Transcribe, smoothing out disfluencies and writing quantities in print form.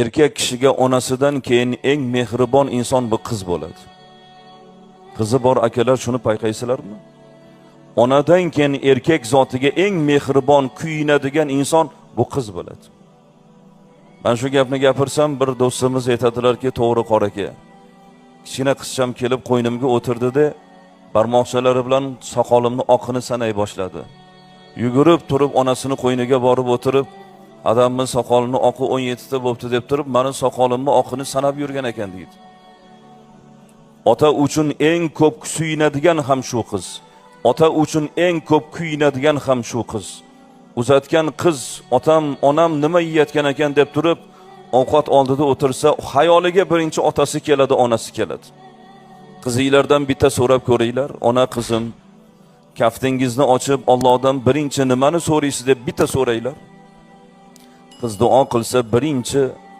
erkak kishiga onasidan keyin eng mehribon inson bu qiz bo'ladi. Qizi bor akalar shuni payqaysizlarmi? Onadan keyin erkak zotiga eng mehribon, kuyinadigan inson bu qiz bo'ladi. Ben shu gapni gapirsam bir do'stimiz aytadilarki, to'g'ri qor aka. Kichkina qizcham kelib qo'ynimga o'tirdi-da, barmoqchalari bilan soqolimni oqini sanay boshladi. Yugurib turib onasini qo'yniga borib o'tirib, adamning soqolini oqi 17 ta bo'pti deb turib, meni soqolimni oqini sanab yurgan ekan deydi. Ota uchun eng ko'p suyunadigan ham shu qiz. Ota uchun eng ko'p kuyinadigan ham shu qiz. Uzatgan qiz, otam, onam nima yeyotgan ekan deb turib, ovqat oldida o'tirsa, xayoliga birinchi otasi keladi, onasi keladi. Qizinglardan bitta so'rab ko'ringlar, ona qizim, kaftingizni ochib Allohdan birinchi nimani so'raysiz deb bitta so'raylar. Qiz duo qilsa birinchi